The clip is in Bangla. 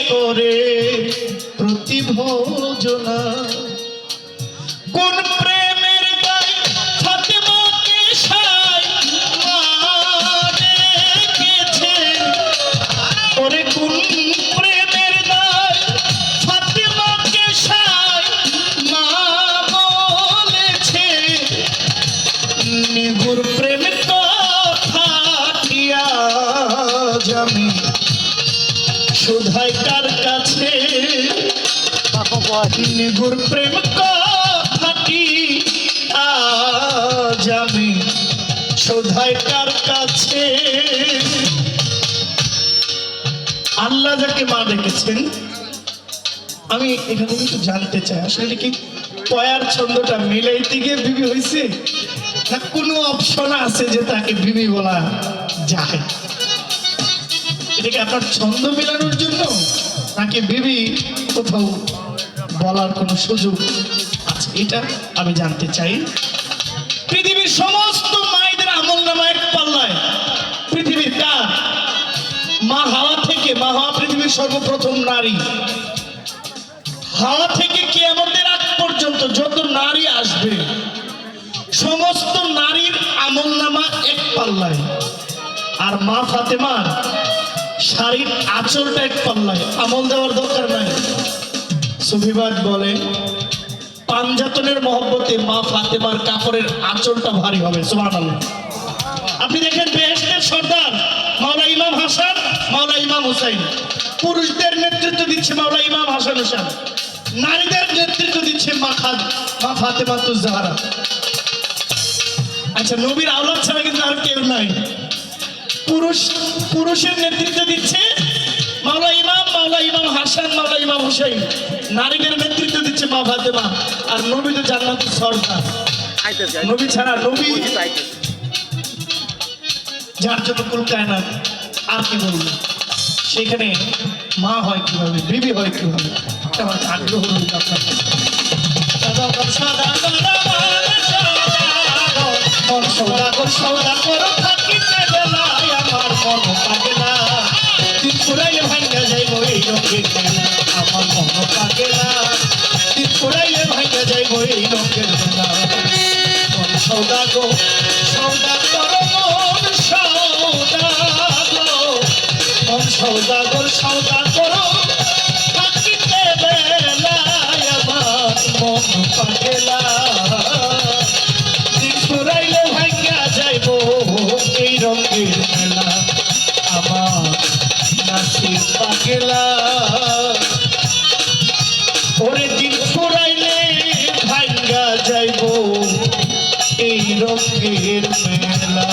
করে প্রতিভোজনা কোন প্রেমের গায় ফাতেমাকে সাই রেখেছে ওরে কোন প্রেমের গায় ফাতেমাকে সাই মা বলেছে নিগুর প্রেম কথা দিয়া আমি শুধাই কার কাছে নিগুর প্রেম কথাটি আজ আমি শুধাই কার কাছে আল্লাহ যাকে মা ডেকেছেন আমি এখানে কিন্তু জানতে চাই আসলে কি পয়ার ছন্দটা মিলাইতে গিয়ে বিবি হয়েছে না কোনো অপশন আছে যে তাকে বিবি বলা যায় এটাকে আপনার ছন্দ মেলানোর জন্য নাকি বিবি কোথাও বলার কোনো সুযোগ আছে এটা আমি জানতে চাই পৃথিবীর সমস্ত মায়েদের আমল নামা এক পাল্লায় পৃথিবীর কার মা হাওয়া থেকে মা হাওয়া পৃথিবীর সর্বপ্রথম নারী হাওয়া থেকে কিয়ামতের আগ পর্যন্ত যত নারী আসবে সমস্ত নারীর আমল নামা এক পাল্লায় আর মা ফাতেমার শাড়ির আঁচলটা এক পাল্লায় আমল দেওয়ার দরকার নাই সুফিবাদ বলে পাঞ্জাতনের মহব্বতে মা ফাতেমার কাপড়ের আঁচলটা ভারী হবে সুবহানাল্লাহ আপনি দেখেন বেহেশতের সর্দার মাওলা ইমাম হাসান মাওলা ইমাম হুসাইন পুরুষদের নেতৃত্ব দিচ্ছে মাওলা ইমাম হাসান হুসাইন নারীদের নেতৃত্ব দিচ্ছে মা ফাতেমাতুজ জাহরা আচ্ছা নবীর আওলাদ ছাড়া কিন্তু আর কেউ নাই পুরুষের নেতৃত্ব দিচ্ছে মাওলা ইমাম হাসান মাওলা ইমাম হুসাইন নারীদের নেতৃত্ব দিচ্ছে মা ফাতেমা আর নবী তো জান্নাতুল সরদার নবী ছাড়া নবী যার জন্য কুল কায়নাত আর কি বলবো সেখানে মা হয় কিভাবে বিবি হয় কিভাবে আমার আগ্রহ রইল আপনার সৌদা করো থাকিতে বেলায় আমার মন পাগে না দিন পুরাইলে ভাঙ্গা যাইব এই রঙের মেলা আমার মন পাগে না দিন পুরাইলে ভাঙ্গা যাইব এই রঙের মেলা মন সৌদা গো সৌদা করো মন সৌদা গো মন সৌদা গো সৌদা করো থাকিতে বেলায় আমার মন পাগে না পুরাইলে ভাঙ্গা যাইব এই রঙের মেলা আমার নাসিব পাগলা ওরে দিন পুরাইলে ভাঙ্গা যাইব এই রঙের মেলা